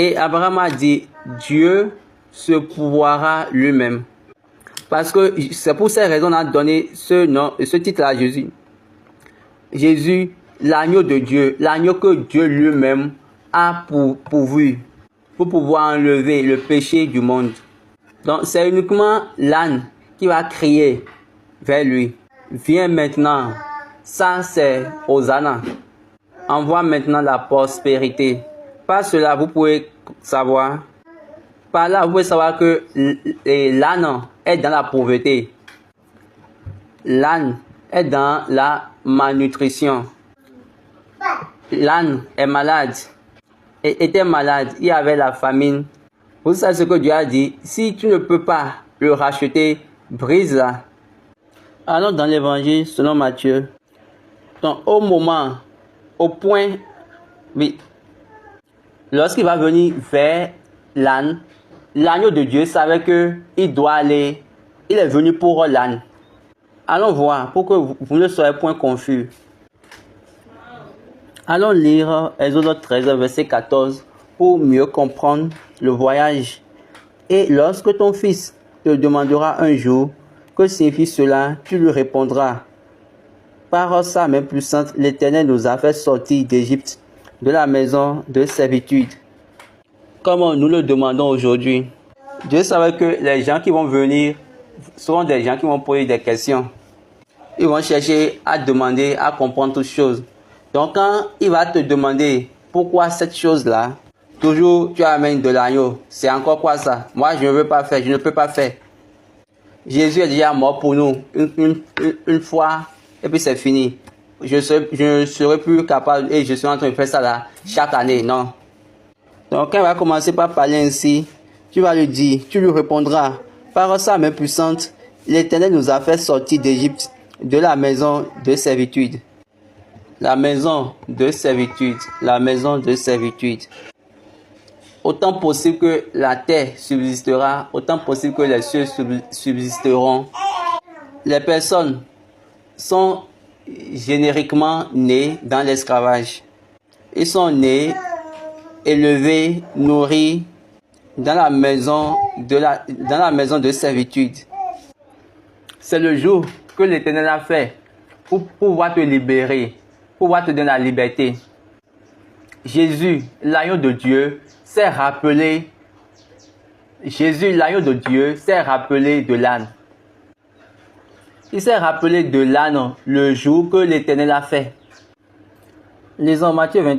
Et Abraham a dit, Dieu se pourvoira lui-même. Parce que c'est pour ces raisons qu'on a donné ce titre à Jésus. Jésus, l'agneau de Dieu, l'agneau que Dieu lui-même a pourvu pour pouvoir enlever le péché du monde. Donc c'est uniquement l'âne qui va crier vers lui. Viens maintenant. Ça c'est Hosanna. Envoie maintenant la prospérité. Par cela, vous pouvez savoir. Par là, vous pouvez savoir que l'âne est dans la pauvreté. L'âne est dans la malnutrition. L'âne est malade. Et était malade. Il y avait la famine. Vous savez ce que Dieu a dit. Si tu ne peux pas le racheter, brise-la. Allons dans l'évangile selon Matthieu. Donc, au point, oui, lorsqu'il va venir vers l'âne, l'agneau de Dieu savait qu'il doit aller. Il est venu pour l'âne. Allons voir pour que vous ne soyez point confus. Allons lire Exode 13, verset 14 pour mieux comprendre le voyage. Et lorsque ton fils te demandera un jour que signifie cela, tu lui répondras. Par sa main puissante, l'Éternel nous a fait sortir d'Égypte, de la maison de servitude. Comme nous le demandons aujourd'hui. Dieu savait que les gens qui vont venir seront des gens qui vont poser des questions. Ils vont chercher à demander, à comprendre toutes choses. Donc quand il va te demander pourquoi cette chose-là, toujours tu amènes de l'agneau. C'est encore quoi ça? Moi je ne veux pas faire, je ne peux pas faire. Jésus est déjà mort pour nous une fois et puis c'est fini. Je ne serai plus capable et je suis en train de faire ça là chaque année, non. Donc quand il va commencer par parler ainsi, tu vas lui dire, tu lui répondras, par sa main puissante, l'Éternel nous a fait sortir d'Égypte, de la maison de servitude. La maison de servitude, la maison de servitude. Autant possible que la terre subsistera, autant possible que les cieux subsisteront. Les personnes sont génériquement nées dans l'esclavage. Ils sont nés, élevés, nourris dans la maison de servitude. C'est le jour que l'Éternel a fait pour pouvoir te libérer, pour pouvoir te donner la liberté. Jésus, l'agneau de Dieu, s'est rappelé. Jésus, l'agneau de Dieu, s'est rappelé de l'âne. Il s'est rappelé de l'âne le jour que l'Éternel a fait. Lisons Matthieu 20.